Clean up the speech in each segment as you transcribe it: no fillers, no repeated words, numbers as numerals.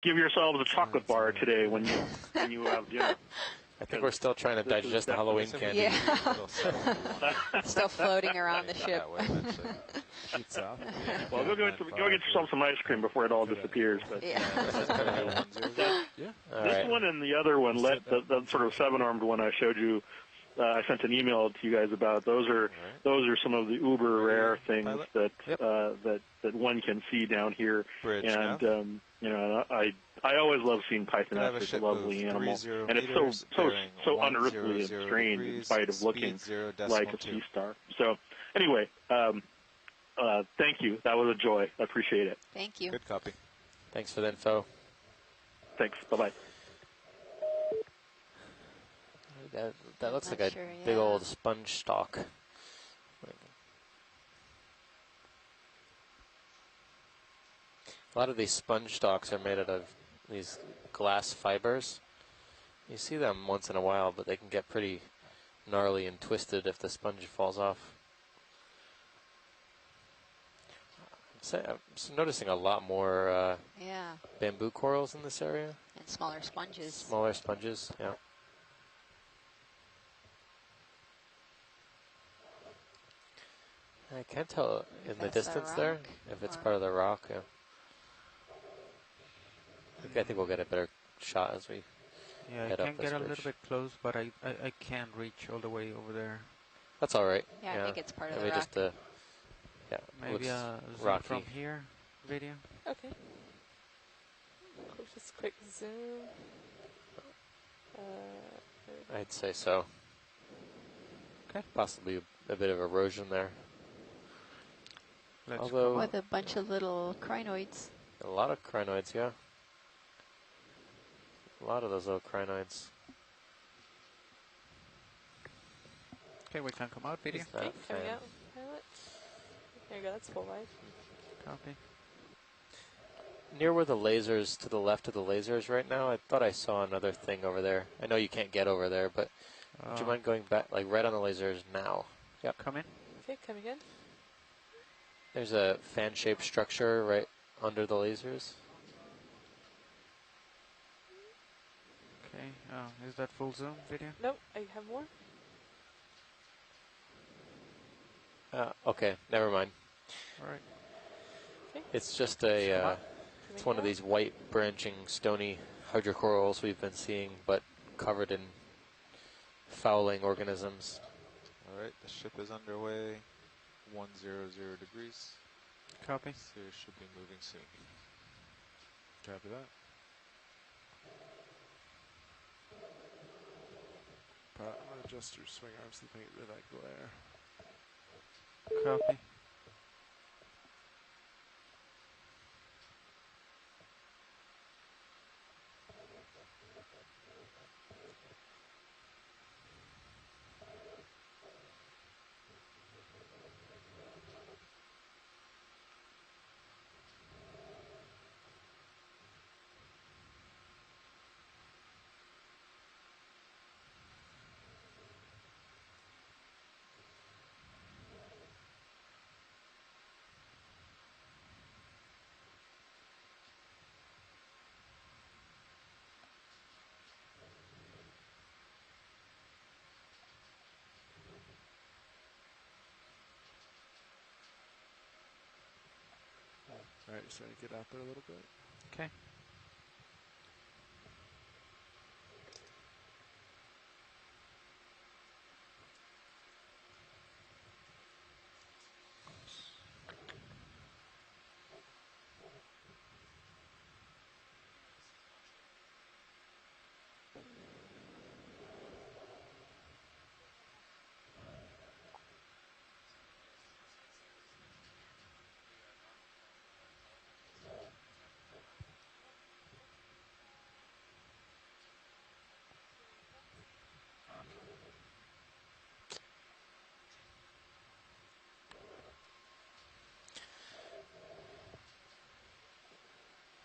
give yourselves a chocolate bar today when you have dinner. I think we're still trying to digest the Halloween candy. Yeah. Still floating around the ship. Shoots off. Well, go get yourself some ice cream before it all disappears. But Yeah. this one and the other one, the sort of 7-armed one I showed you, I sent an email to you guys about. Those are some of the uber rare things that one can see down here. And I always love seeing Pythoness. It's a lovely animal, and it's so unearthly and strange in spite of looking like a sea star. So anyway, thank you. That was a joy. I appreciate it. Thank you. Good copy. Thanks for the info. Thanks. Bye-bye. That looks like a big old sponge stalk. A lot of these sponge stalks are made out of these glass fibers. You see them once in a while, but they can get pretty gnarly and twisted if the sponge falls off. I'm noticing a lot more bamboo corals in this area. And smaller sponges. Smaller sponges, yeah. I can't tell in the distance there if it's part of the rock. Yeah. I think we'll get a better shot as we head I up can this get a bridge. little bit close, but I can't reach all the way over there. That's all right. Yeah, I think it's part of the rock. rock. Just maybe a zoom rocky from here video. Okay. Just quick zoom. I'd say so. Okay. Possibly a bit of erosion there. Although with a bunch of little crinoids. A lot of crinoids, yeah. A lot of those little crinoids. Okay, we can come out video. Okay, coming out, pilot. There you go, that's full wide. Copy. Near where the lasers, to the left of the lasers right now, I thought I saw another thing over there. I know you can't get over there, but would you mind going back, like right on the lasers now? Yep. Come in. Okay, coming in. There's a fan-shaped structure right under the lasers. Okay, is that full zoom video? Nope, I have more. Okay, never mind. All right. Okay. It's just it's one of these white branching stony hydrocorals we've been seeing, but covered in fouling organisms. All right, the ship is underway. 100 degrees. Copy. So it should be moving soon. Copy that. I'm going to adjust your swing arms to make rid of that glare. Copy. All right, just trying to get out there a little bit. Okay.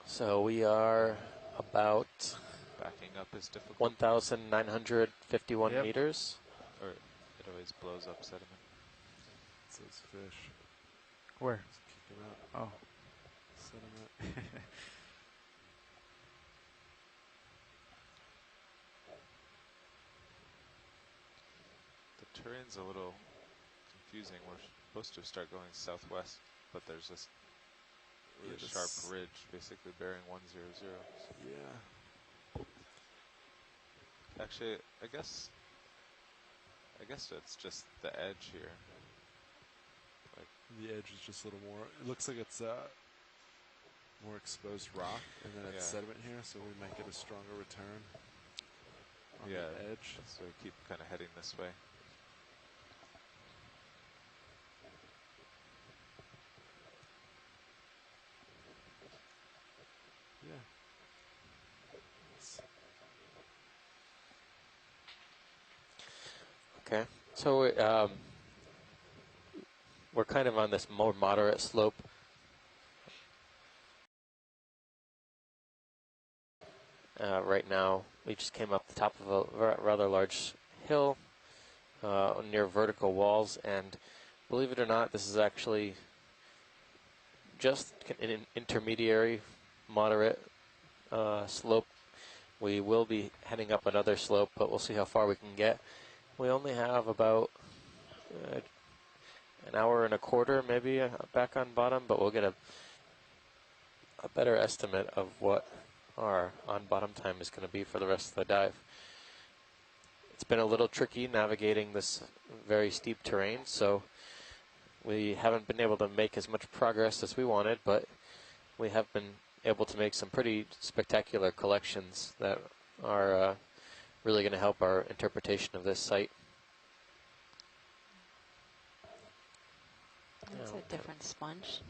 So we are about backing up is difficult. 1,951 meters. Or it always blows up sediment. It says fish. Where? Just kick it out. Oh. Sediment. terrain's a little confusing. We're supposed to start going southwest, but there's this really sharp ridge basically bearing 100. Yeah. Actually, I guess it's just the edge here. Like the edge is just a little more. It looks like it's more exposed rock, and then it's sediment here, so we might get a stronger return on the edge. So we keep kind of heading this way. Yeah. Okay, so we're kind of on this more moderate slope. Right now, we just came up the top of a rather large hill near vertical walls, and believe it or not, this is actually just an intermediary, moderate slope. We will be heading up another slope, but we'll see how far we can get. We only have about an hour and a quarter, maybe, back on bottom, but we'll get a better estimate of what our on-bottom time is going to be for the rest of the dive. It's been a little tricky navigating this very steep terrain, so we haven't been able to make as much progress as we wanted, but we have been able to make some pretty spectacular collections that are really going to help our interpretation of this site. It's a different sponge.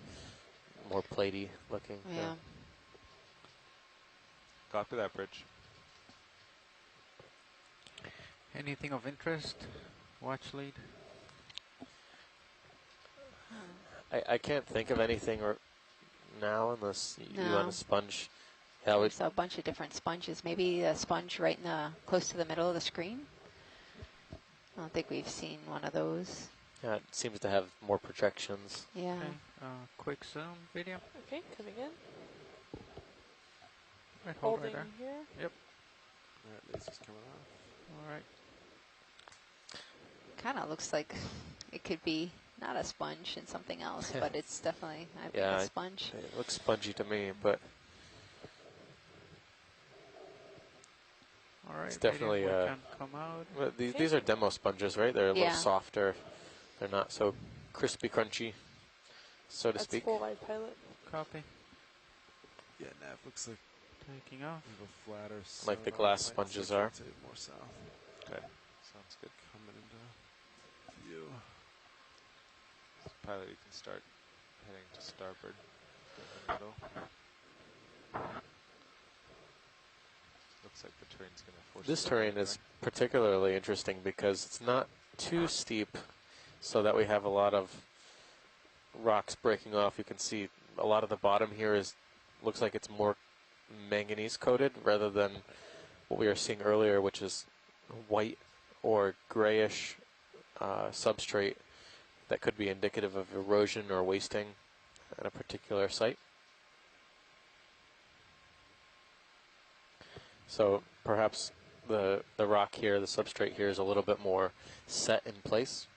More platey looking. Yeah. Copy that, bridge. Anything of interest? Watch lead? I can't think of anything now unless you want a sponge. Yeah, There's a bunch of different sponges. Maybe a sponge right in the close to the middle of the screen. I don't think we've seen one of those. Yeah, it seems to have more projections. Yeah. Okay. Quick zoom video. Okay, coming in. Right, hold right Holding there. here. Yep. All right, laser's coming off. All right. Kind of looks like it could be not a sponge and something else, but it's definitely, I think, a sponge. It looks spongy to me, but All right. it's definitely can come out. well, these are demo sponges, right? They're a little softer. They're not so crispy, crunchy, so to speak. Full wide pilot. Copy. Yeah, nav looks like Taking off. a flatter. Like the glass sponges are. More south. Okay, sounds good. Coming into view. So pilot, you can start heading to starboard in the middle. Looks like the terrain's going to force. This terrain is particularly interesting because it's not too steep, so that we have a lot of rocks breaking off. You can see a lot of the bottom here looks like it's more manganese coated rather than what we were seeing earlier, which is white or grayish substrate that could be indicative of erosion or wasting at a particular site. So perhaps the rock here, the substrate here, is a little bit more set in place.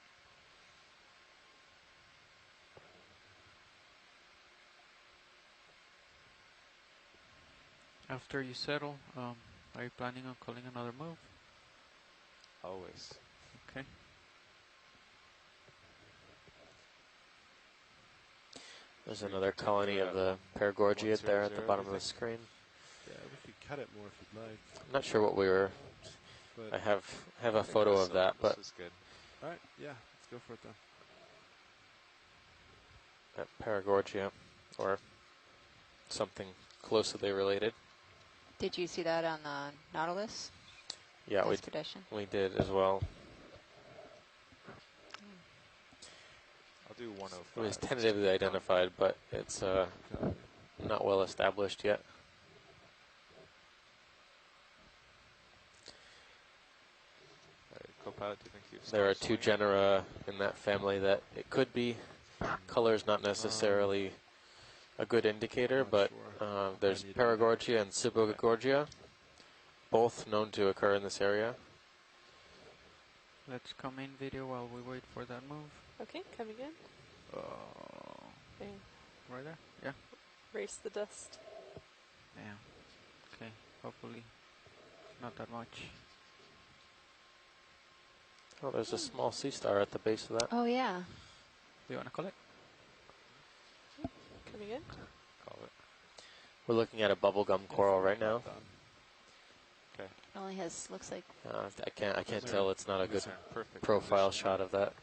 After you settle, are you planning on calling another move? Always. Okay. There's another colony of the Paragorgia there at the bottom of the screen. Yeah, we could cut it more if you'd like. I'm not sure what we were. But I have a photo of that, but This is good. all right, yeah, let's go for it then. at Paragorgia or something closely related. Did you see that on the Nautilus? Yeah, expedition? we did as well. I'll do 105. It was tentatively identified, but it's not well established yet. Co-pilot, do you think you've There are stopped two swinging? genera in that family that it could be. Color's not necessarily a good indicator, Not but sure. there's I need to Paragorgia and Subogorgia, both known to occur in this area. Let's come in video while we wait for that move. Okay, coming in. And Right there? Yeah. race the dust. Damn. Okay, hopefully not that much. Oh, there's a small sea star at the base of that. Oh, yeah. Do you want to call it? Coming in. Call it. We're looking at a bubblegum coral right now. Okay. It only has, looks like, I can't tell. It's not a good Perfect profile position. shot of that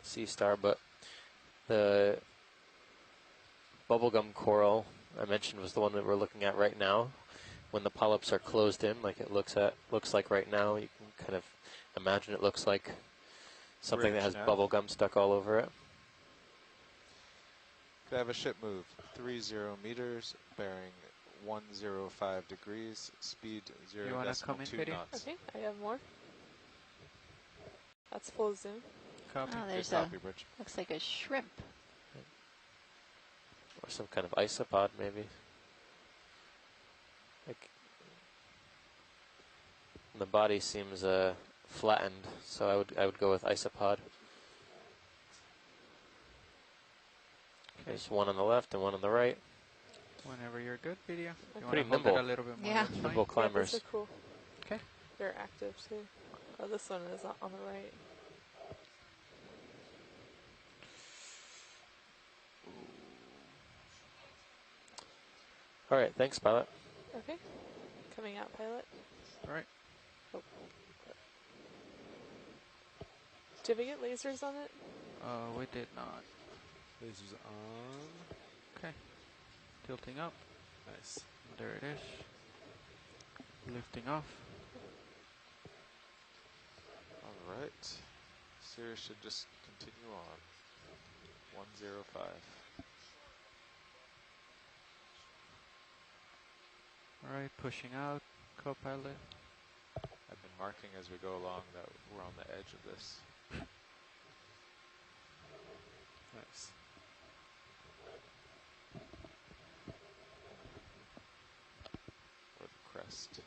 sea star, but the bubblegum coral I mentioned was the one that we're looking at right now. When the polyps are closed in, like it looks like right now, you can kind of imagine it looks like something that has bubble gum stuck all over it. Could have a ship move 30 meters, bearing 105 degrees, speed 0.2 knots. Okay, I have more. That's full zoom. Copy. oh, there's Good copy, Bridge. looks like a shrimp. Or some kind of isopod, maybe. Like the body seems flattened, so I would go with isopod. Okay. There's one on the left and one on the right. Whenever you're good, video. You Pretty want to hold nimble. it a little bit more? Yeah. That's Nimble fine. climbers. Yeah, these are cool. Okay. They're active too. Oh, this one is on the right. All right, thanks, pilot. Okay. Coming out, pilot. All right. Oh. Did we get lasers on it? We did not. Lasers on. Okay. Tilting up. Nice. There it is. Lifting off. All right. Series should just continue on. 105. All right, pushing out. Co-pilot. I've been marking as we go along that we're on the edge of this. Nice. Or the crest.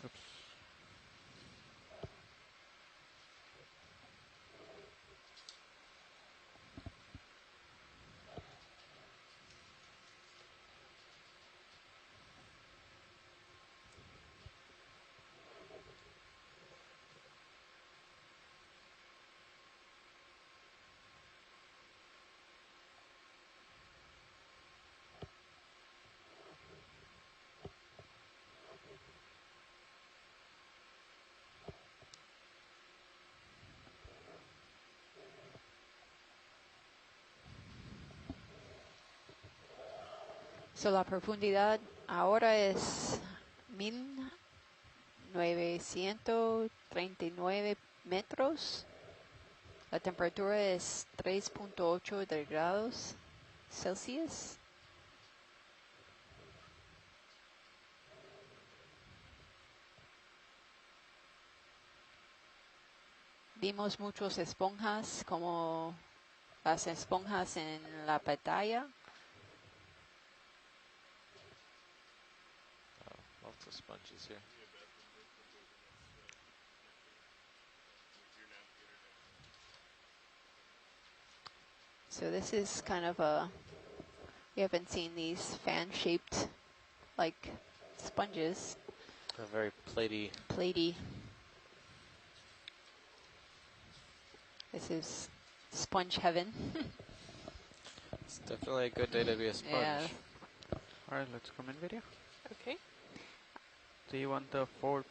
Oops. So la profundidad ahora es 1939 metros. La temperatura es 3.8 grados Celsius. Vimos muchas esponjas, como las esponjas en la pantalla. Lots of sponges here. So this is kind of we haven't seen these fan-shaped, like, sponges. A very platey. Platey. This is sponge heaven. It's definitely a good day to be a sponge. Yeah. All right, let's come in video. Okay. Do you want the forward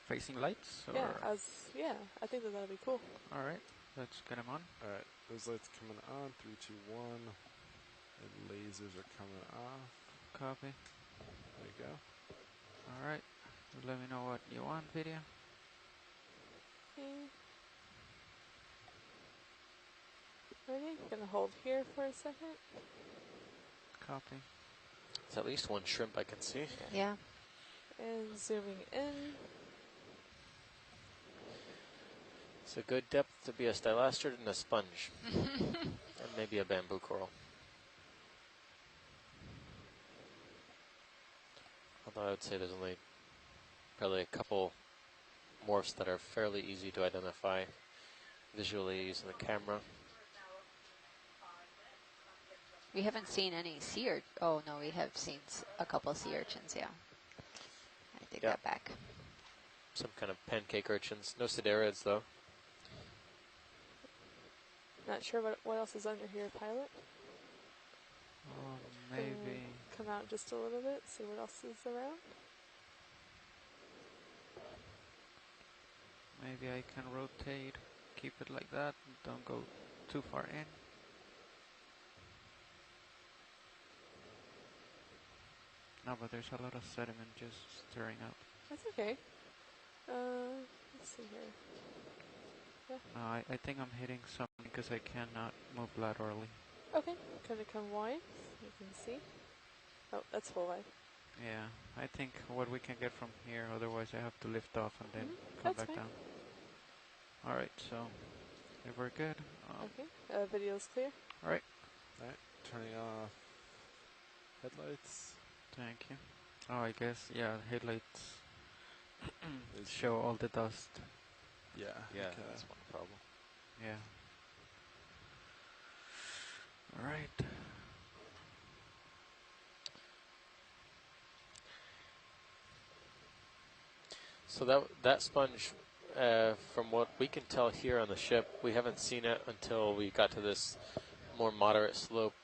facing lights? Or? Yeah, I think that'd be cool. All right, let's get them on. All right. Those lights coming on. 3, 2, 1. And lasers are coming off. Copy. There you go. All right. Let me know what you want, video. Okay. Ready? Gonna hold here for a second. Copy. There's at least one shrimp I can see. Yeah. And zooming in. It's a good depth to be a stylastrid and a sponge. Maybe a bamboo coral. Although I would say there's only probably a couple morphs that are fairly easy to identify visually using the camera. We haven't seen any sea urchins. Oh, no, we have seen a couple sea urchins, yeah. I take that back. Some kind of pancake urchins. No siderids, though. Not sure what else is under here, pilot. Maybe. Come out just a little bit, see what else is around. Maybe I can rotate, keep it like that, and don't go too far in. No, but there's a lot of sediment just stirring up. That's okay. Let's see here. Yeah. No, I think I'm hitting something because I cannot move laterally. Okay, gonna come wide, so you can see. Oh, that's full wide. Yeah, I think what we can get from here, otherwise I have to lift off and then come That's back fine. down. Alright, so if we're good. Okay, video's clear. Alright. Alright, turning off headlights. Thank you. Oh, I guess, yeah, headlights show all the dust. Yeah. Yeah, okay. that's one problem. Yeah. Alright. So that sponge, from what we can tell here on the ship, we haven't seen it until we got to this more moderate slope.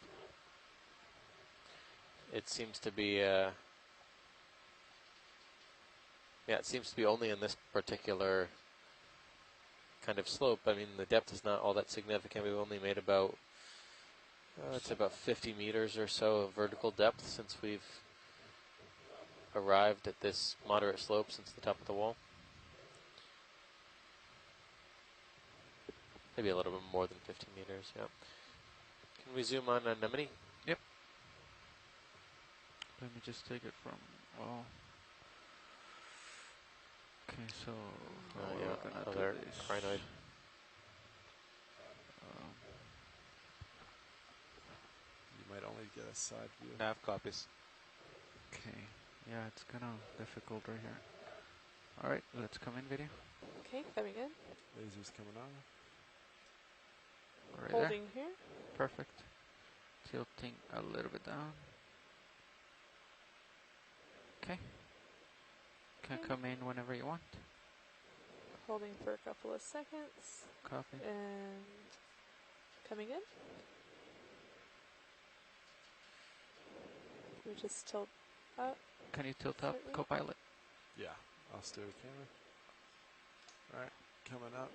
It seems to be, it seems to be only in this particular kind of slope. I mean, the depth is not all that significant. We've only made about, it's about 50 meters or so of vertical depth since we've arrived at this moderate slope since the top of the wall. Maybe a little bit more than 50 meters, yeah. Can we zoom on anemone? Yep. Let me just take it from, well. Okay, so how are we gonna other do this? crinoid. You might only get a side view. Nav copies. Okay, yeah, it's kind of difficult right here. Alright, let's come in video. Okay, coming in. Lasers coming on. Right Holding there. here. Perfect. Tilting a little bit down. Okay. Can come in whenever you want. Holding for a couple of seconds. Copy. And coming in. We just tilt up. Can you tilt up, Slightly. co-pilot? Yeah, I'll steer the camera. Alright, coming up.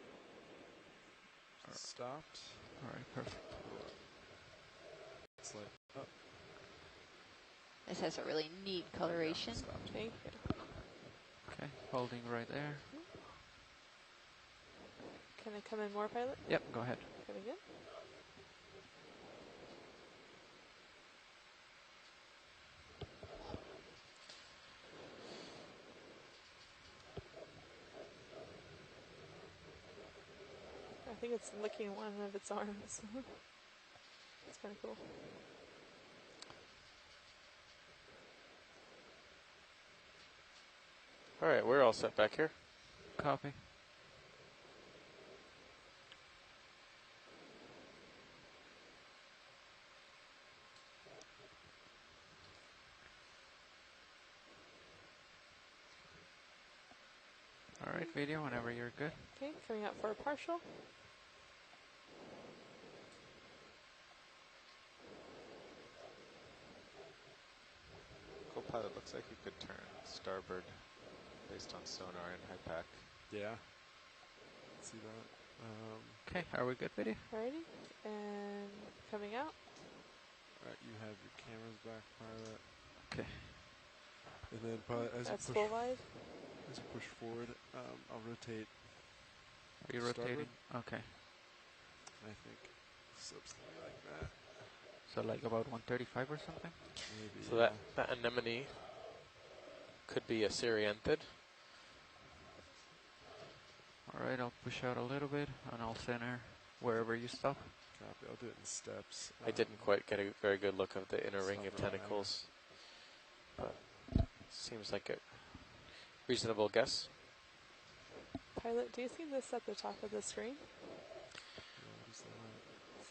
Stopped. Alright, perfect. It's like up. This has a really neat coloration. Stopped. Thank you. Okay, holding right there. Can I come in more, pilot? Yep, go ahead. Coming in. I think it's licking one of its arms. It's kind of cool. All right, we're all set back here. Copy. Alright, video, whenever you're good. Okay, coming out for a partial. Co-pilot looks like you could turn starboard based on sonar and high pack. Yeah. See that? Okay, are we good, video? Alrighty. And coming out. Alright, you have your cameras back, pilot. Okay. And then pilot, as That's you full push, wide. as you push forward, I'll rotate. Are you Starboard. rotating? Okay. I think something like that. So like about 135 or something? Maybe. So that anemone could be a Syrianthid. Alright, I'll push out a little bit and I'll center. wherever you stop. Copy. I'll do it in steps. I didn't quite get a very good look of the inner ring of tentacles, but seems like a reasonable guess. Pilot, do you see this at the top of the screen?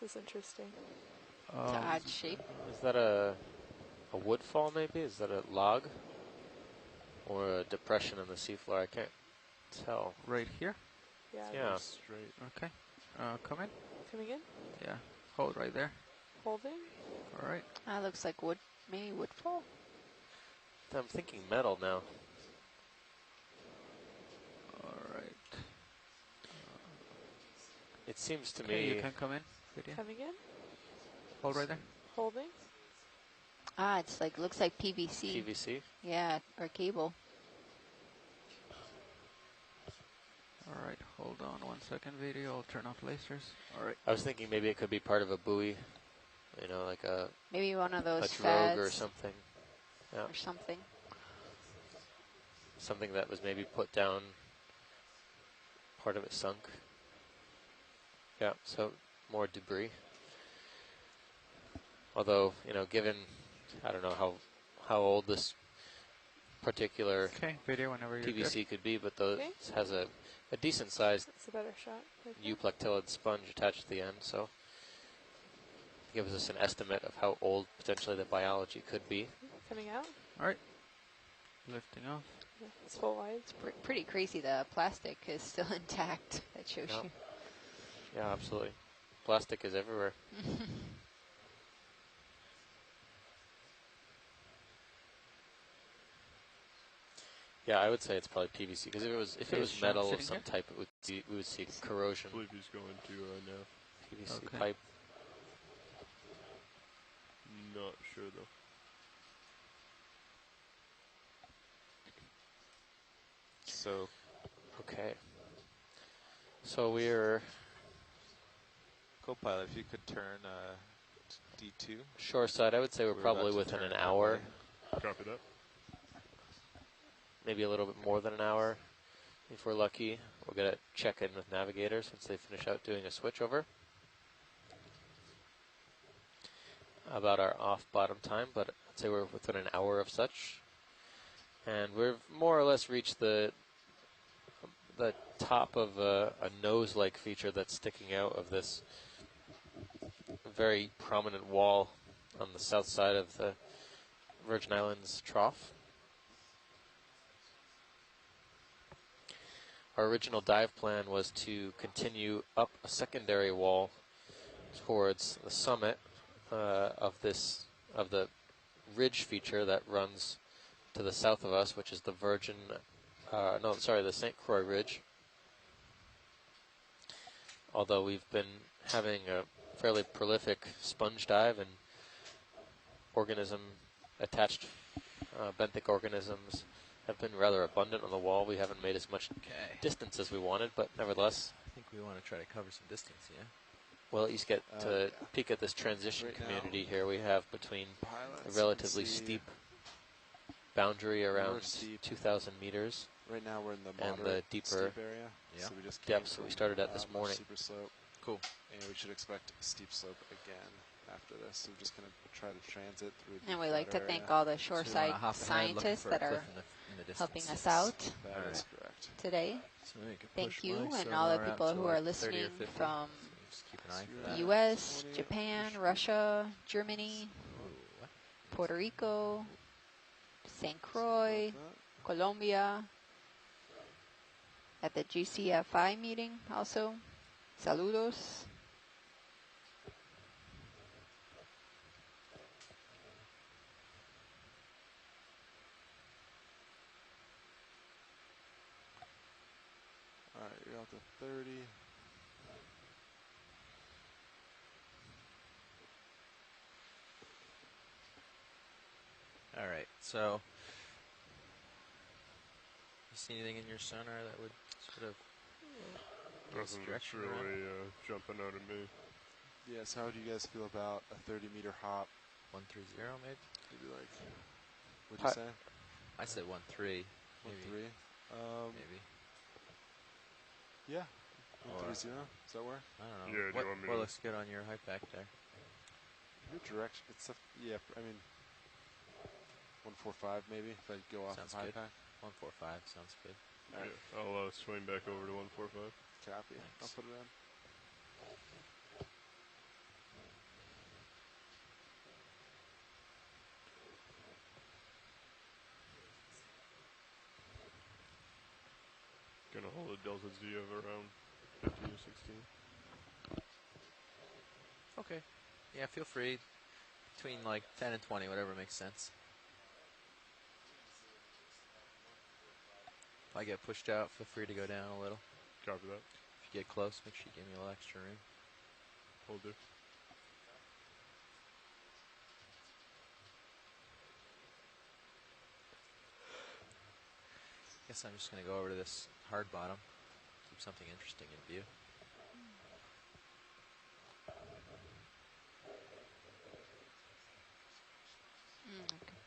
This is interesting. It's an odd shape. Is that a woodfall maybe? Is that a log? Or a depression in the seafloor? I can't tell. Right here? Yeah. Straight. Okay. Come in. Coming in? Yeah. Hold right there. Holding? All right. That looks like wood, maybe woodfall. I'm thinking metal now. All right. It seems to Okay, me. you can come in. Lydia. Coming in? Hold right there. Holding? Ah, it's like, looks like PVC. PVC. Yeah, or cable. All right. Hold on 1 second, video. I'll turn off lasers. All right. I was thinking maybe it could be part of a buoy, you know, like a Maybe one of those drogue fads or something. Yeah, or something. something that was maybe put down. Part of it sunk. Yeah, so more debris. Although, you know, given, I don't know how old this particular Okay, video whenever you're PVC good. could be, but those Okay. has a decent sized That's a better shot. Right there. euplectillid sponge attached to the end, so gives us an estimate of how old potentially the biology could be. Coming out? All right. Lifting off. Yeah, it's full wide. It's pretty crazy. The plastic is still intact. That shows Yeah. you. Yeah, absolutely. Plastic is everywhere. Yeah, I would say it's probably PVC because if it was metal of some type, we would see corrosion. I believe he's going to now. PVC Okay. pipe. Not sure though. So, Okay. So we're co-pilot, if you could turn D2. shore side. I would say we're about probably to within turn an that hour, way. Copy that. maybe a little bit more than an hour. If we're lucky, we're going to check in with Navigator since they finish out doing a switchover about our off bottom time, but I'd say we're within an hour of such. And we've more or less reached the top of a nose-like feature that's sticking out of this very prominent wall on the south side of the Virgin Islands trough. Our original dive plan was to continue up a secondary wall towards the summit of the ridge feature that runs to the south of us, which is the the St. Croix Ridge. Although we've been having a fairly prolific sponge dive and attached benthic organisms have been rather abundant on the wall. We haven't made as much distance as we wanted, but nevertheless. I think we want to try to cover some distance, yeah? We'll at least get to peek at this transition community here we have between a relatively steep boundary around 2,000 meters. Right now we're in the and the moderate deeper steep area. Yeah. So we just depths that we started at this morning. Super slope. Cool. And we should expect a steep slope again after this. So we're just going to try to transit through. And we that like to area. thank all the So we wanna shoreside hop ahead, looking scientists for a that cliff are in the distance. helping us out That is correct. today. So maybe we can Thank push you, my and all the sonar out people to who are like 30 or listening 50. from Just keep an eye for the that. U.S., 20, Japan, Russia, Germany, Ooh, what? Puerto Rico, St. Croix, Colombia, at the GCFI meeting also. Saludos. All right, you're out to 30. All right, so you see anything in your sonar that would sort of Nothing that's direction around? really jumping out at me. Yes, how would you guys feel about a 30-meter hop? 130 maybe? Maybe like, what'd you say? I said 13. 1-3. Maybe. Yeah, 130. Does that work? I don't know. Yeah, do you want me What to- looks good on your high pack there? Your direction. It's a, yeah. I mean, 145 maybe if I go off Sounds of high good. pack. 145 sounds good. All right. Yeah, I'll swing back over to 145. Copy. Thanks. I'll put it in. Gonna hold a delta Z of around 15 to 16. Okay. Yeah, feel free. Between like 10 and 20, whatever makes sense. If I get pushed out, feel free to go down a little. Copy that. If you get close, make sure you give me a little extra room. Hold do. Guess I'm just going to go over to this hard bottom. Keep something interesting in view. Okay.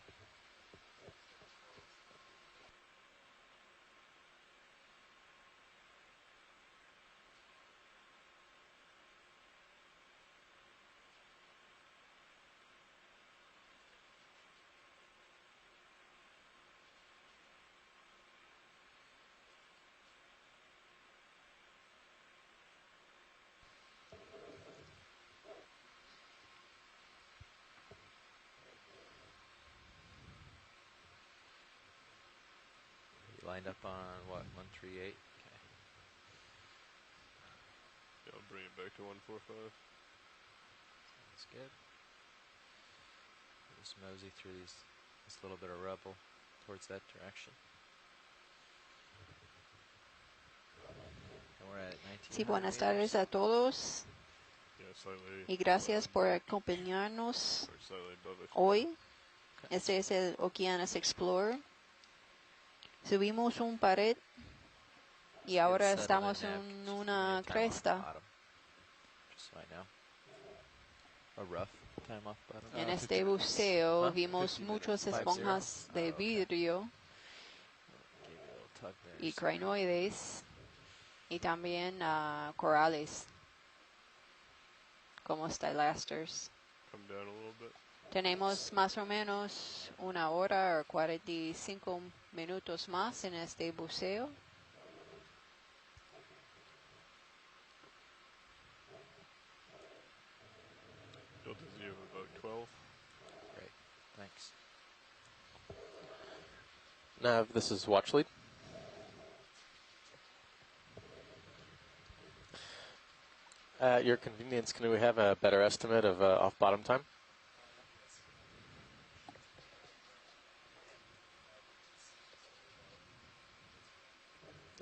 You lined up on what, 138? Okay. Yeah, I'll bring it back to 145. That's good. Just mosey through this little bit of rubble towards that direction. And we're at 1900 Sí, buenas meters. tardes a todos Yeah, slightly. y gracias por acompañarnos Or slightly above it. hoy. Este es el Okeanos Explorer. Subimos un pared y ahora Get settled estamos in now, en just una give me a time off cresta. bottom. Just so I know. A rough time off bottom. En 50 este minutes. buceo Huh? vimos 50 muchas 50. esponjas de Oh, okay. vidrio Gave you a little tug there. y Sorry. crinoides y también corales como stylasters. Come down a little bit. Tenemos más o menos una hora o 45 minutos más en este buceo. Delta Z of about 12. Great. Thanks. Nav, this is watch lead. At your convenience, can we have a better estimate of off bottom time?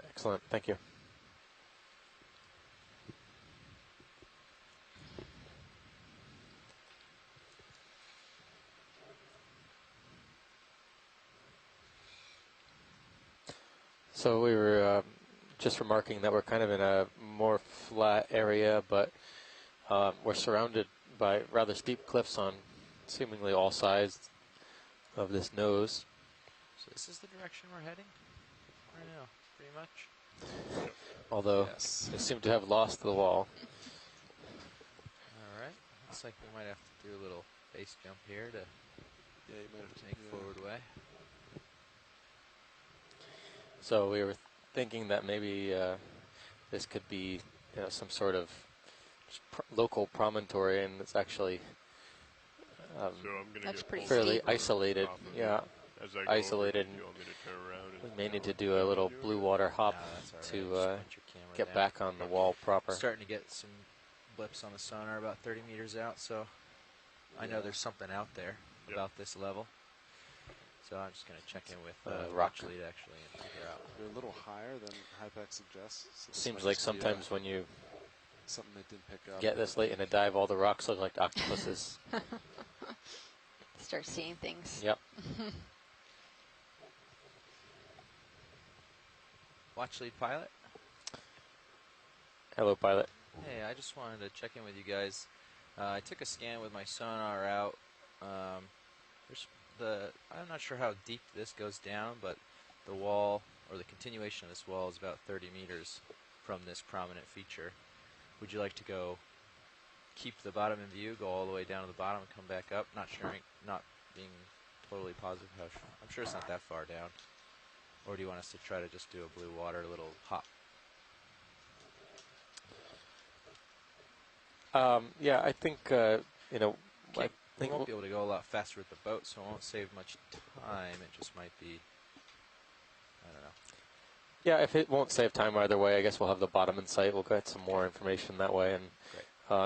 Excellent, thank you. So we were just remarking that we're kind of in a more flat area, but we're surrounded by rather steep cliffs on seemingly all sides of this nose. So this is the direction we're heading right now, pretty much. Although Yes. they seem to have lost the wall. All right. Looks like we might have to do a little base jump here to Yeah, you might have to make forward way. So we were thinking that maybe this could be some sort of local promontory, and it's actually So I'm gonna That's get pretty pulled fairly steep. over isolated. off of Yeah, it. As I go isolated. Over, do you want me to turn around? We And may need to work do a down little into blue it? water hop No, that's all right. to Just point your camera get down. back on the wall proper. We're starting to get some blips on the sonar about 30 meters out, so I know Yeah. there's something out there Yep. about this level. So I'm just going to check in with rock. Watch Lead actually and figure out. You're a little higher than HiPAC suggests. So this Seems might like just be, sometimes when you something they didn't pick up. get this late in a dive, all the rocks look like octopuses. Start seeing things. Yep. Watch Lead pilot. Hello, pilot. Hey, I just wanted to check in with you guys. I took a scan with my sonar out. I'm not sure how deep this goes down, but the wall, or the continuation of this wall, is about 30 meters. from this prominent feature. Would you like to go keep the bottom in view, go all the way down to the bottom and come back up? Not being totally positive. I'm sure it's not that far down. Or do you want us to try to just do a blue water little hop? Yeah, I think, you know, I We think won't be able to go a lot faster with the boat, so it won't save much time. It just might be, I don't know. yeah, if it won't save time either way, I guess we'll have the bottom in sight. We'll get some more information that way, and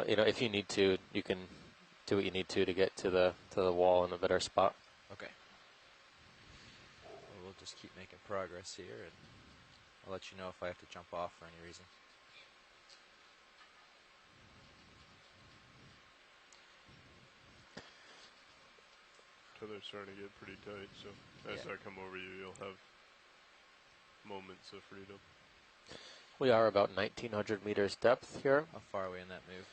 you know, if you need to, you can do what you need to get to the wall in a better spot. Okay. Well, we'll just keep making progress here, and I'll let you know if I have to jump off for any reason. Tether's starting to get pretty tight, so as I come over you, you'll have moments of freedom. We are about 1,900 meters depth here. How far are we in that move?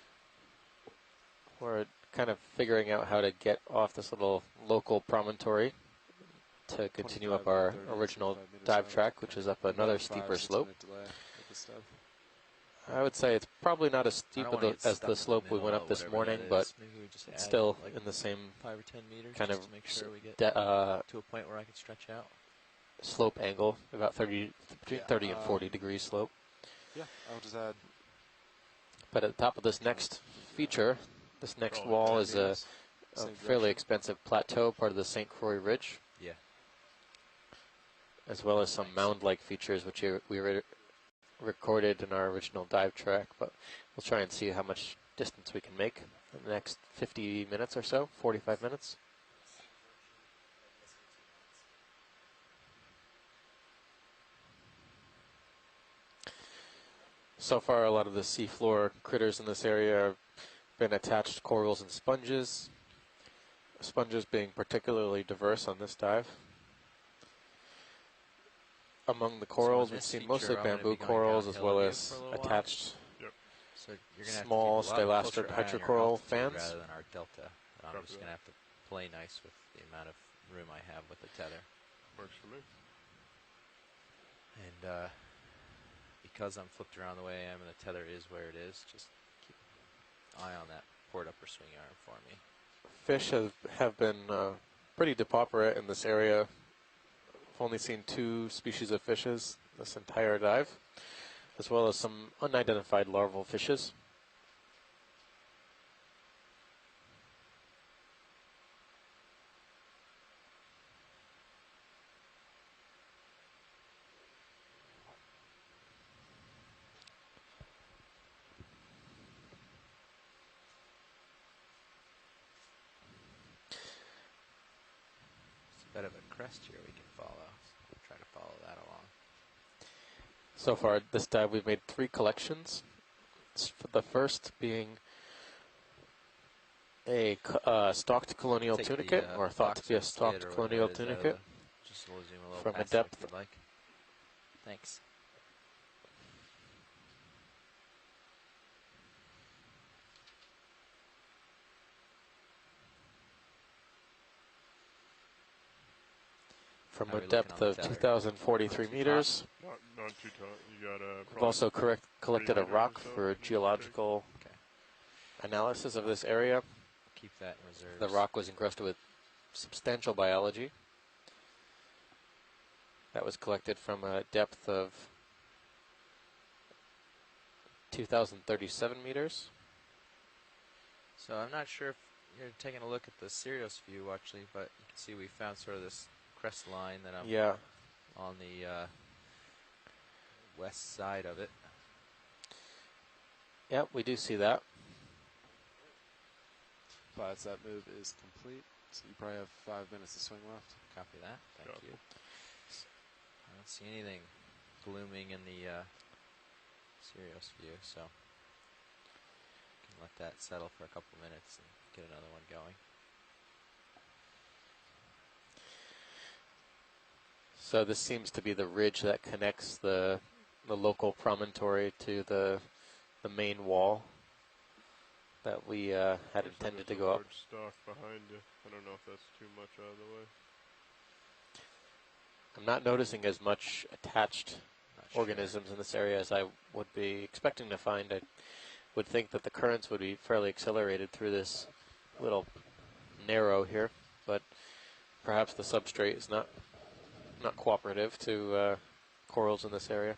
We're kind of figuring out how to get off this little local promontory to continue up our original dive track, which is up another steeper slope. I would say it's probably not as steep as the slope we went up this morning, but it's still in the same 5 or 10 meters kind of to make sure we get to a point where I can stretch out. Slope angle, about 30, between 30 and 40 degrees slope. Yeah, I'll just add. But at the top of this next feature, this next wall is a fairly expensive plateau, part of the St. Croix Ridge. Yeah. As well as some mound-like features, which we recorded in our original dive track, but we'll try and see how much distance we can make in the next 50 minutes or so, 45 minutes. So far, a lot of the seafloor critters in this area have been attached corals and sponges. Sponges being particularly diverse on this dive. Among the corals, we've seen mostly bamboo corals as well as attached small stylastic hydrocoral fans. Rather than our delta. I'm just going to have to play nice with the amount of room I have with the tether. Works for me. And because I'm flipped around the way I am and the tether is where it is, just keep an eye on that port upper swing arm for me. Fish have been pretty depauperate in this area. I've only seen 2 species of fishes this entire dive, as well as some unidentified larval fishes. Bit of a crest here we can follow. So try to follow that along. So far, this dive, we've made 3 collections. The first being a stalked colonial tunicate, or thought to be a stalked colonial tunicate, from a depth like. Thanks. from a depth of 2,043 meters. Not too tall. You got We've also collected a rock for geological analysis of this area. Keep that in reserve. The rock was encrusted with substantial biology. That was collected from a depth of 2,037 meters. So I'm not sure if you're taking a look at the Sirius view actually, but you can see we found sort of this crest line that I'm on the west side of it. Yep, we do see that. But that move is complete, so you probably have 5 minutes of swing left. Copy that. Thank you. I don't see anything glooming in the Sirius view, so can let that settle for a couple minutes and get another one going. So this seems to be the ridge that connects the local promontory to the main wall that we had intended to go up. Stock behind you. I don't know if that's too much out of the way. I'm not noticing as much attached organisms in this area as I would be expecting to find. I would think that the currents would be fairly accelerated through this little narrow here, but perhaps the substrate is not cooperative to corals in this area.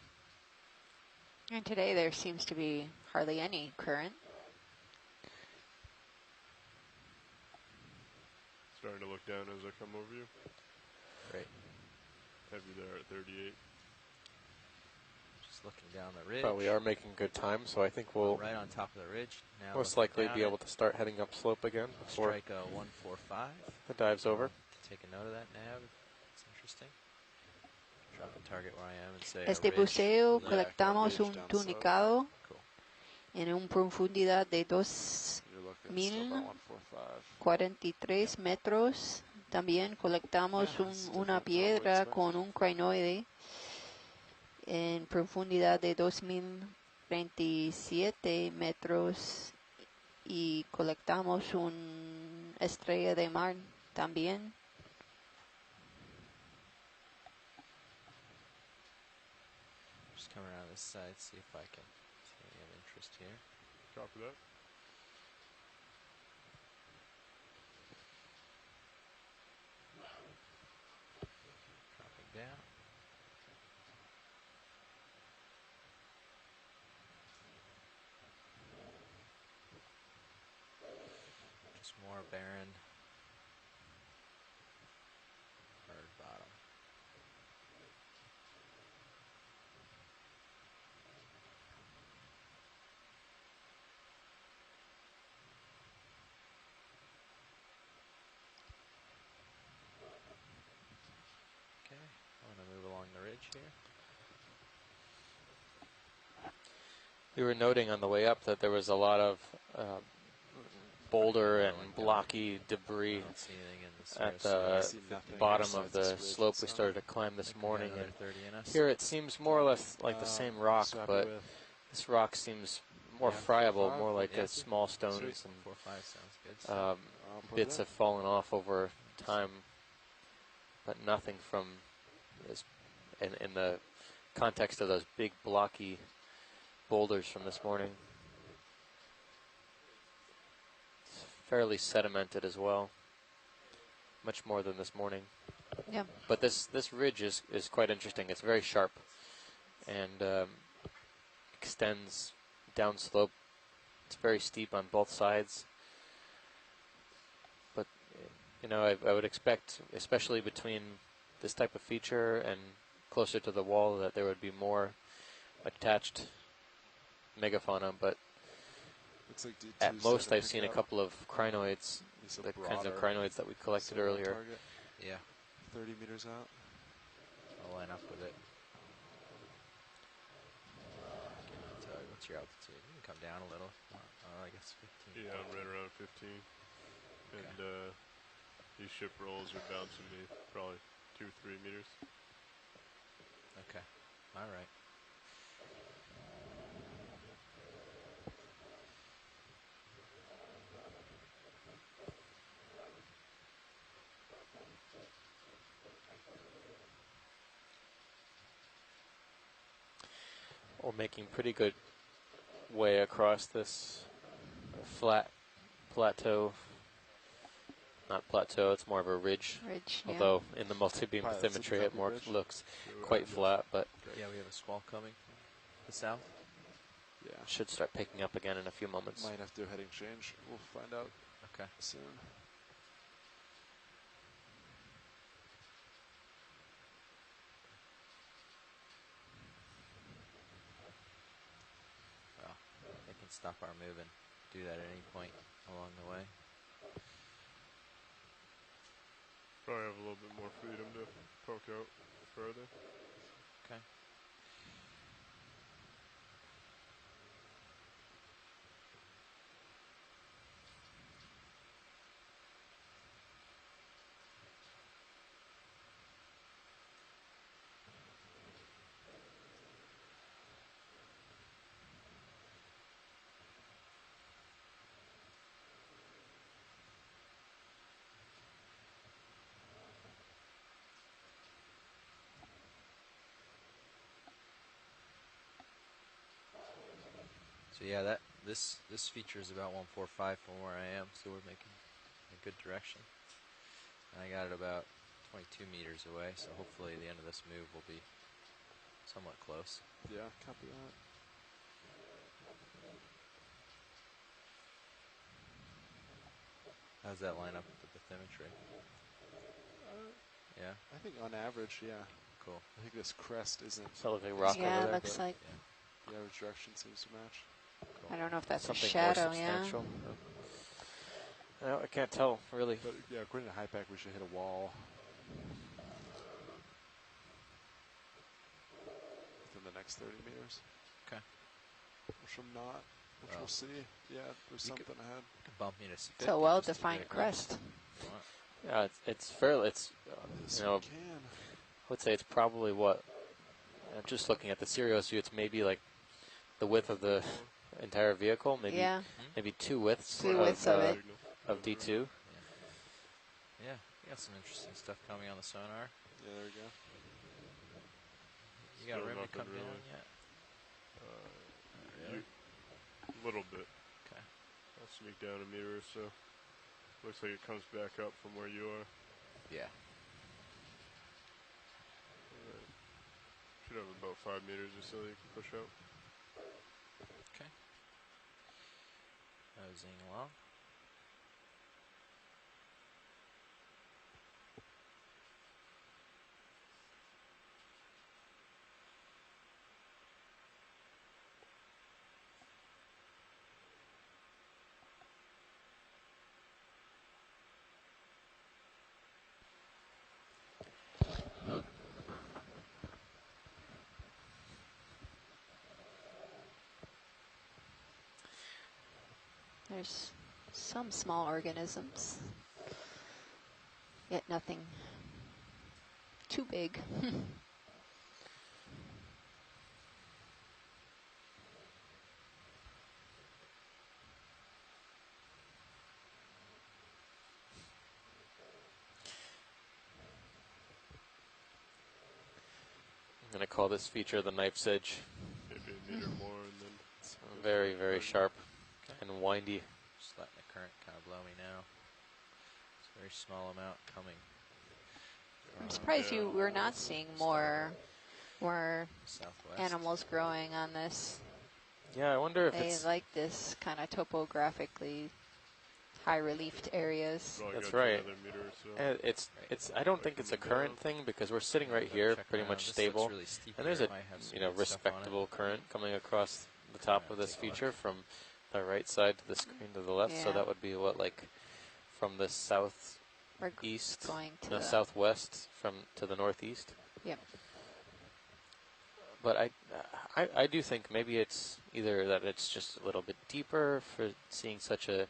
And today there seems to be hardly any current. Starting to look down as I come over you. Great. Have you there at 38. Just looking down the ridge. But we are making good time, so I think we'll right on top of the ridge. Now most likely be able to start heading up slope again before strike a 145. the dive's over. Take a note of that nav. It's interesting. Drop a target where I am and say Este buceo colectamos un tunicado en una profundidad de 2.043 metros. También colectamos una piedra con un crinoide en profundidad de 2.027 metros y colectamos una estrella de mar también. Just come around this side, see if I can see any of interest here. Copy that. Dropping down. Just more barren, hard bottom. Okay, I'm going to move along the ridge here. We were noting on the way up that there was a lot of boulder and blocky debris at the bottom of the slope we started to climb this morning. And here it seems more or less like the same rock, but this rock seems more friable, more like small stones, and 4, 5 sounds good. bits have fallen off over time, but nothing from this, in the context of those big blocky boulders from this morning. It's fairly sedimented as well, much more than this morning. Yeah. But this ridge is quite interesting. It's very sharp and extends downslope. It's very steep on both sides. But you know, I would expect, especially between this type of feature and closer to the wall, that there would be more attached megafauna, but looks like at most I've seen a couple of crinoids, the kinds of crinoids that we collected earlier. Target. Yeah. 30 meters out. I'll line up with it. What's your altitude? You can come down a little. I guess 15. Yeah, I'm right around 15. Okay. And these ship rolls are bouncing me probably 2-3 meters. Okay. All right. We're making pretty good way across this flat plateau. Not plateau, it's more of a ridge. Although in the multi-beam bathymetry it more looks quite flat, but yeah, we have a squall coming from the south. Yeah. Should start picking up again in a few moments. Might have to do a heading change. We'll find out soon. Well, they can stop our move and do that at any point along the way. Probably have a little bit more freedom to poke out further. Okay. So yeah, this feature is about 145 from where I am, so we're making a good direction. And I got it about 22 meters away, so hopefully the end of this move will be somewhat close. Yeah, copy that. How's that line up with the bathymetry? Yeah. I think on average, yeah. Cool. I think this crest isn't. So like rock over Yeah, there. it looks like. The average direction seems to match. I don't know if that's Something a shadow, more substantial. yeah. No, I can't tell really. But yeah, according to HiPAC, we should hit a wall within the next 30 meters. Okay. Which I'm not. Which we'll see. Yeah, there's something ahead. You could bump me to 650. It's a well-defined crest. Yeah, it's fairly. It's Yes, you know, we can. I would say it's probably what. Just looking at the Sirius view, it's maybe like the width of the entire vehicle. Maybe Yeah. maybe two widths. Two widths of it. Of D2. Yeah, we got some interesting stuff coming on the sonar. Yeah, there we go. You got Still room to nothing come down really. yet? Really? A little bit. Okay. I'll sneak down a meter or so. Looks like it comes back up from where you are. Yeah. Alright. Should have about 5 meters or so that you can push out. Okay. Nosing along. There's some small organisms, yet nothing too big. I'm going to call this feature the knife's edge. Maybe a meter more and then. It's very, very sharp and windy. Just letting the current kind of blow me now. It's a very small amount coming. I'm surprised you were not seeing more Southwest. animals growing on this. Yeah, I wonder if They it's... like this kind of topographically high-reliefed areas. Probably That's got you right. another meter or so. It's. I don't think it's a current thing because we're sitting right here, pretty much stable, Really steep and there's here. a Might have some you know good stuff on it. respectable current coming across the top of this take a look. feature from the right side to the screen to the left. So Yeah. that would be what, like from the We're southeast, going to no, the southwest from to the northeast. Yep. But I do think maybe it's either that it's just a little bit deeper for seeing such a.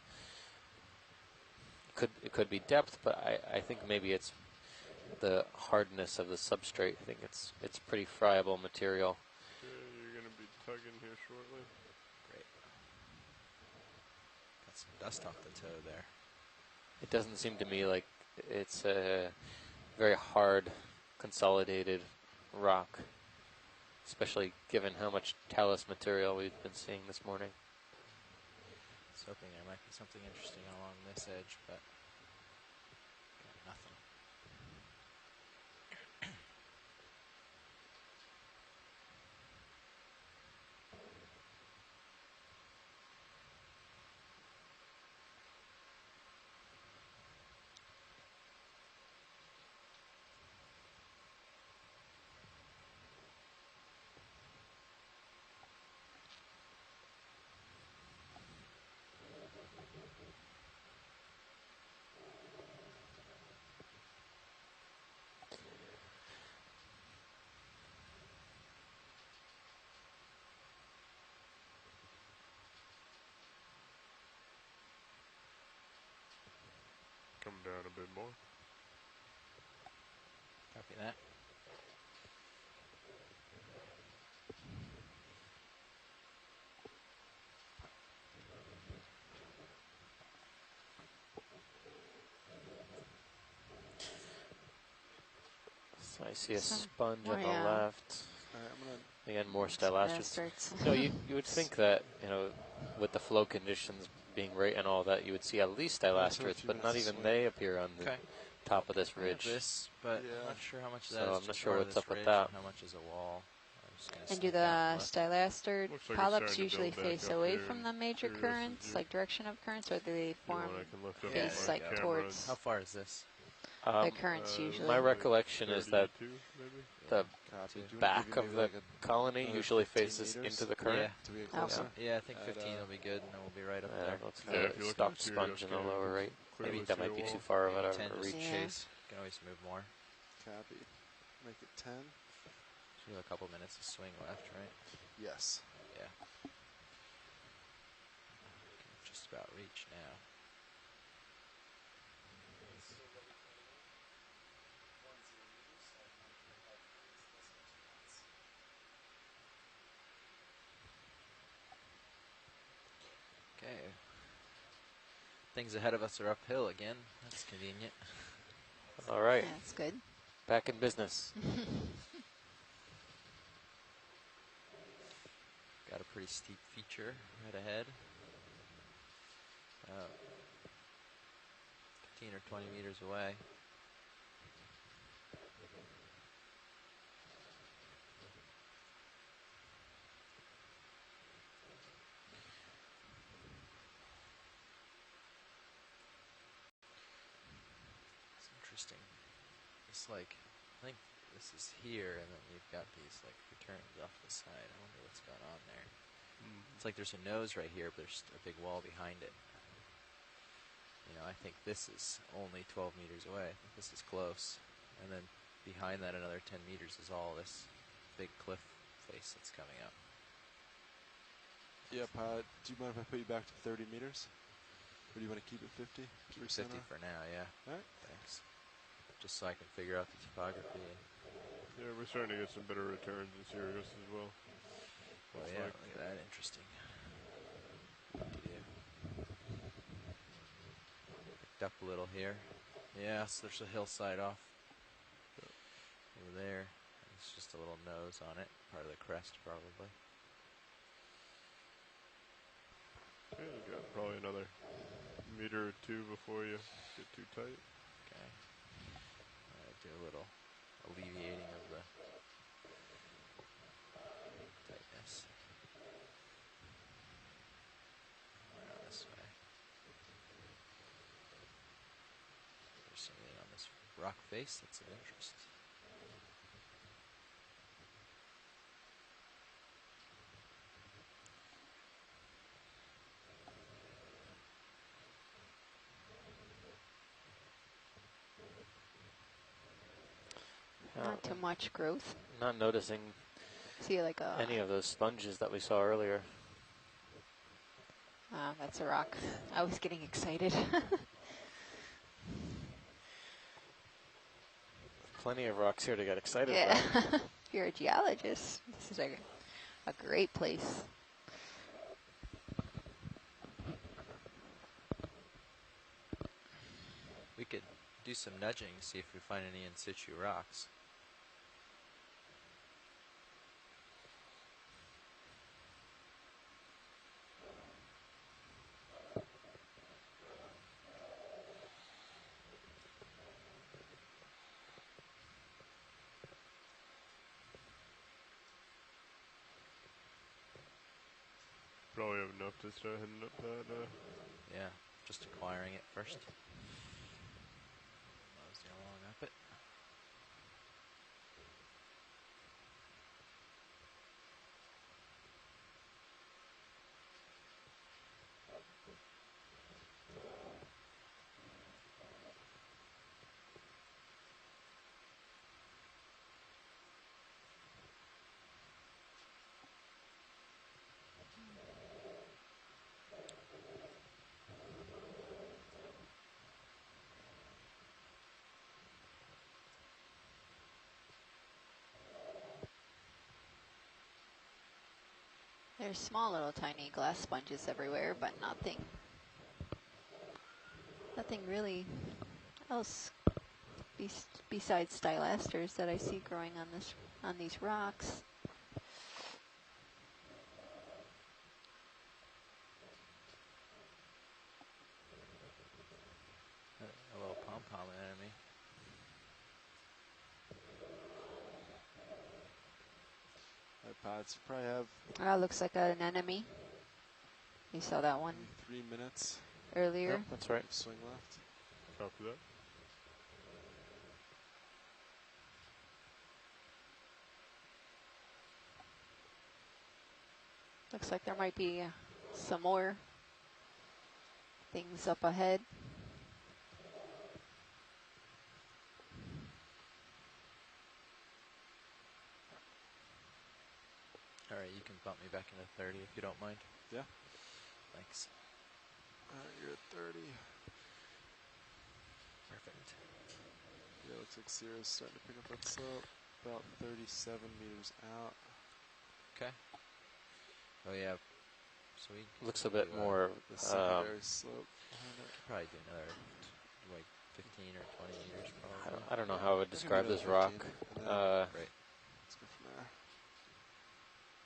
It could be depth, but I think maybe it's the hardness of the substrate. I think it's pretty friable material. Okay, you're going to be tugging here shortly. Great. Got some dust off the toe there. It doesn't seem to me like it's a very hard, consolidated rock, especially given how much talus material we've been seeing this morning. I was hoping there might be something interesting along this edge, but got nothing. Come down a bit more. Copy that. So I see a Some sponge on the more, yeah. left. All right, I'm gonna Again, more stylasters. You would think that, with the flow conditions being right and all that, you would see at least stylasters, but not even they appear on the top of this ridge. But I'm not sure how much of that So is I'm not just sure part of what's this up with ridge that. and how much is a wall. And do the stylaster Looks like it's polyps starting to usually build back face up away here from in the major curious currents, view. like direction of currents, or do they form I can look up face my like camera towards How far is this? the currents usually? My recollection is that 32, maybe? the Copy. Do you wanna back give of me the like colony another usually 15 faces meters? into the current. To be Okay. closer? Yeah, I think At, 15 will be good, and then we'll be right up Yeah, there. let's Yeah, if you look at stop the stereo sponge in the scan, lower you right. clearly Maybe that see might a be too wall. far of it. 10 I'll just reach. Yeah. chase. You can always move more. Copy. Make it 10. So you have a couple minutes to swing left, right? Yes. Yeah. Can just about reach now. Okay. Things ahead of us are uphill again. That's convenient. All right, Yeah, that's good. back in business. Got a pretty steep feature right ahead. 15 or 20 meters away. It's interesting. It's like, I think this is here, and then you've got these like returns off the side. I wonder what's going on there. It's like there's a nose right here, but there's a big wall behind it. I think this is only 12 meters away. I think this is close. And then behind that, another 10 meters is all this big cliff face that's coming up. Yep. Do you mind if I put you back to 30 meters? Or do you want to keep it 50? Keep it 50 for now, yeah. All right. Thanks. Just so I can figure out the topography. Yeah, we're starting to get some better returns in Sirius as well. Oh Looks yeah, like. look at that, interesting. Do-do. Picked up a little here. Yeah, so there's a hillside off over there. It's just a little nose on it, part of the crest probably. Yeah, you got probably another meter or two before you get too tight. Okay. Do a little alleviating of the tightness. Around this way. There's something on this rock face that's of interest. Not too much growth. Not noticing See like a... any of those sponges that we saw earlier. That's a rock. I was getting excited. Plenty of rocks here to get excited Yeah. about. If you're a geologist, this is a great place. We could do some nudging, see if we find any in situ rocks. Probably have enough to start heading up that. Yeah, just acquiring it first. Mosey along up it. There's small little tiny glass sponges everywhere, but nothing really else besides stylasters that I see growing on these rocks. spots. You probably have. Looks like an enemy. You saw that one 3 minutes. earlier. Yep, that's right. Swing left. Copy that. Looks like there might be some more things up ahead. All right, you can bump me back into 30 if you don't mind. Yeah. Thanks. You're at 30. Perfect. Yeah, looks like Sierra's starting to pick up that slope. About 37 meters out. Okay. Oh yeah. So we Looks a bit more. The secondary slope. Could probably do another like 15 or 20 meters probably. I don't know how I would describe this rock. Great. Let's go from there.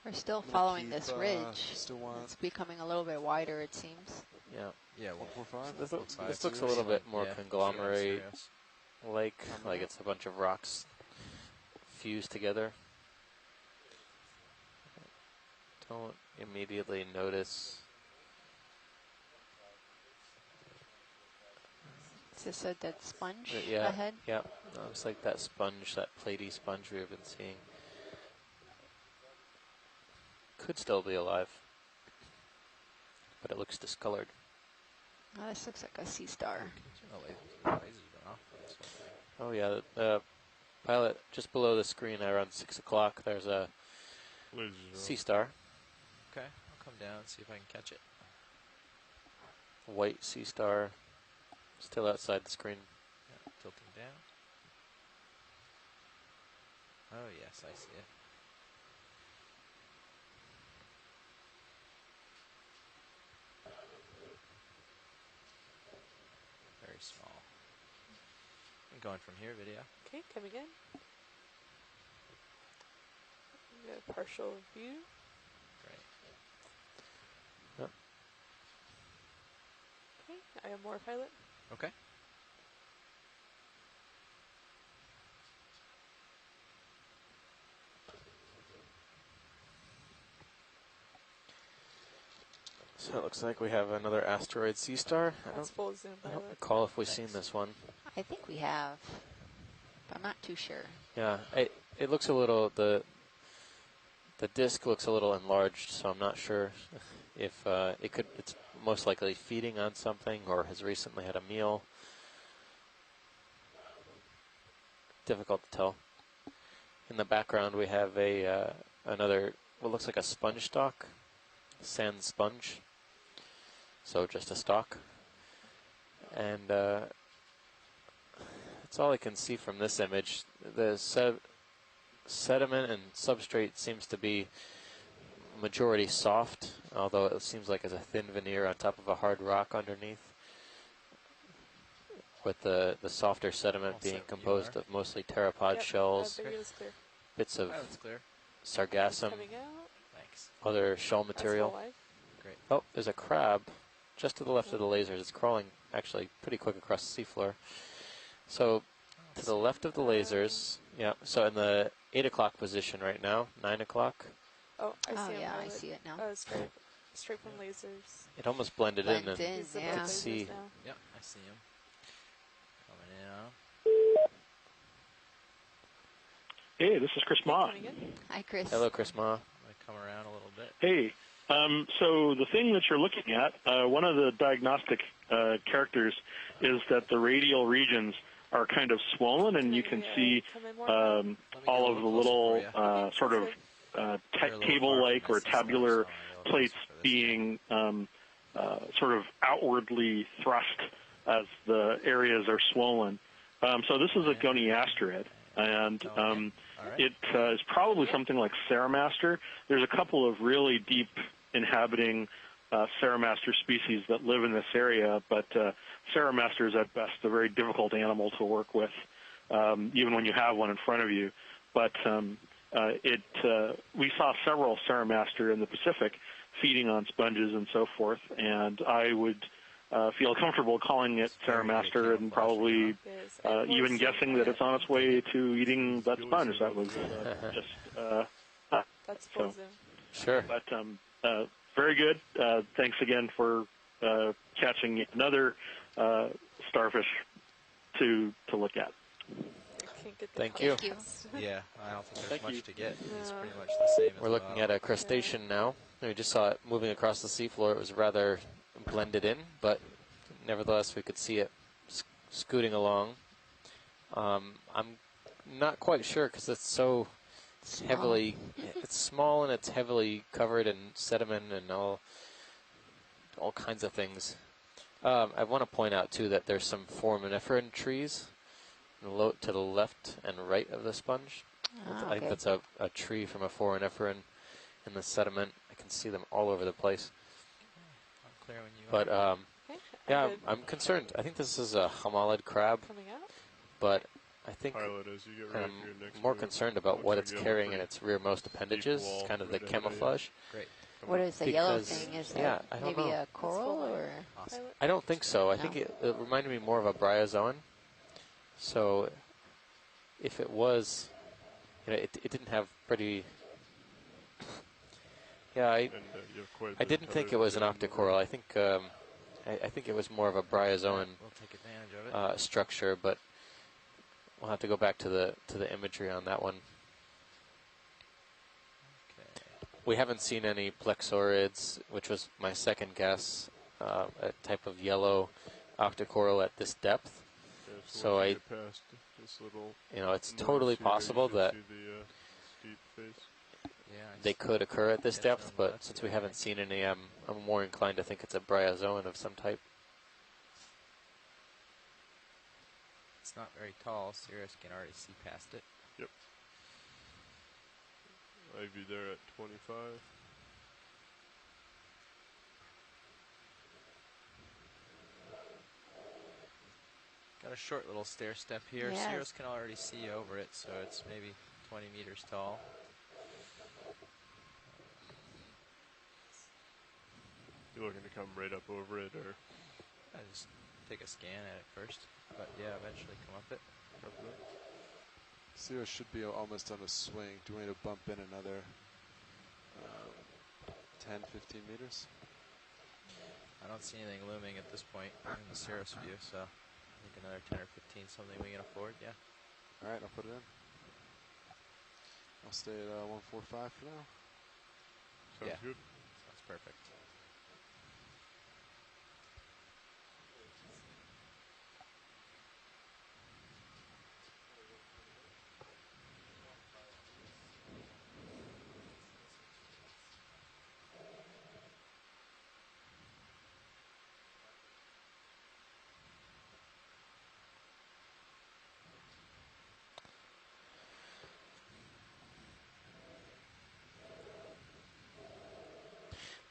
We're still following this ridge. Still want. It's becoming a little bit wider, it seems. Yeah. Yeah, 145. This looks a little bit more conglomerate like it's a bunch of rocks fused together. Don't immediately notice. Is this a dead sponge Yeah, ahead? yeah. Looks like that sponge, that platey sponge we've been seeing. Could still be alive, but it looks discolored. Oh, this looks like a sea star. Oh yeah, pilot, just below the screen around 6 o'clock, there's a sea star. Okay, I'll come down and see if I can catch it. White sea star, still outside the screen. Yeah, tilting down. Oh yes, I see it. Very small. I'm going from here, video. Okay, coming in. We got a partial view. Great. Yep. Okay, I have more pilot. Okay. So it looks like we have another asteroid sea star. That's full zoom I don't pilot. recall if we've seen this one. I think we have, but I'm not too sure. Yeah, it looks a little, the disc looks a little enlarged, so I'm not sure if it's most likely feeding on something or has recently had a meal. Difficult to tell. In the background we have another, what looks like a sponge stalk, sand sponge. So just a stalk. And that's all I can see from this image. The sediment and substrate seems to be majority soft, although it seems like it's a thin veneer on top of a hard rock underneath, with the softer sediment being composed of mostly pteropod shells, bits of sargassum, other shell material. Great. Oh, there's a crab just to the left of the lasers. It's crawling actually pretty quick across the seafloor. So to the left of the lasers, yeah, so in the 8 o'clock position right now, 9 o'clock. Oh, I see him. Yeah, I see it now. Straight from lasers. It almost blended in, and in, you yeah. could see. Yep, I see him. Coming in. Hey, this is Chris Ma. Hi, Chris. Hello, Chris Ma. I come around a little bit. Hey, so the thing that you're looking at, one of the diagnostic characters is that the radial regions are kind of swollen, and you can see all of the little sort of table-like or tabular plates being sort of outwardly thrust as the areas are swollen. So this is a goniasterid, and it is probably something like Ceramaster. There's a couple of really deep inhabiting Ceramaster species that live in this area, but Ceramaster is at best a very difficult animal to work with, even when you have one in front of you. But we saw several Ceramaster in the Pacific feeding on sponges and so forth, and I would feel comfortable calling it Ceramaster and probably even guessing that it's on its way to eating that sponge. That was just That's full zoom. Sure. But very good. Thanks again for catching another starfish to look at. Thank you. Yeah, I don't think there's Thank much you. to get. It's pretty much the same as We're looking at a crustacean now. We just saw it moving across the seafloor. It was rather blended in, but nevertheless we could see it scooting along. I'm not quite sure because it's so heavily, it's small and it's heavily covered in sediment and all kinds of things. I want to point out too that there's some foraminiferan trees to the left and right of the sponge. I think that's a tree from a foraminiferan in the sediment. I can see them all over the place. But yeah, I'm concerned. I think this is a homalid crab, but I think I'm more concerned about what it's carrying in its rearmost appendages, kind of the camouflage. Great. What is the yellow thing? Is that maybe a coral or? Awesome. I don't think so. I think it reminded me more of a bryozoan. So if it was, it didn't have pretty. Yeah, I didn't think it was an octocoral. I think I think it was more of a bryozoan We'll take advantage of it. structure, but we'll have to go back to the imagery on that one. Okay. We haven't seen any plexaurids, which was my second guess, a type of yellow octocoral at this depth. So it's totally possible that they could occur at this depth, but since we haven't seen any, I'm more inclined to think it's a bryozoan of some type. It's not very tall. Sirius can already see past it. Yep. Ivy there at 25. Got a short little stair step here. Yes. Sirius can already see over it, so it's maybe 20 meters tall. You looking to come right up over it, or? I just take a scan at it first, but yeah, eventually come up it. Sirius should be almost on a swing. Do we need to bump in another 10, 15 meters? I don't see anything looming at this point in the Sirius view, so I think another 10 or 15 something we can afford, yeah. All right, I'll put it in. I'll stay at 145 for now. Sounds good. Sounds perfect.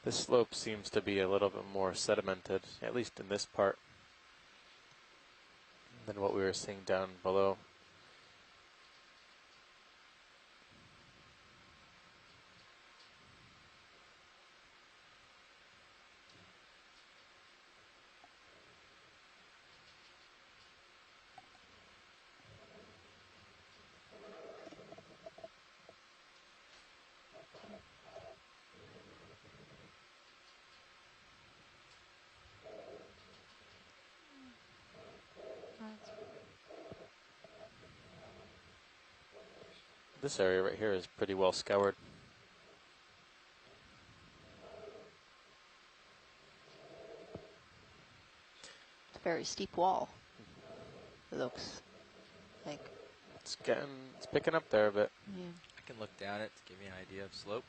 This slope seems to be a little bit more sedimented, at least in this part, than what we were seeing down below. This area right here is pretty well scoured. It's a very steep wall. It looks like. It's picking up there a bit. Yeah. I can look down it to give you an idea of slope.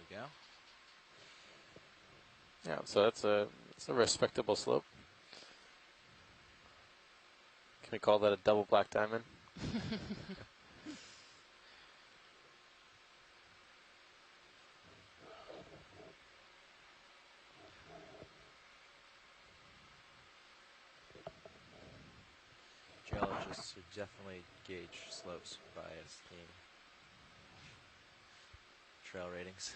There you go. Yeah, so it's a respectable slope. Can we call that a double black diamond? Geologists should definitely gauge slopes by esteem. Trail ratings.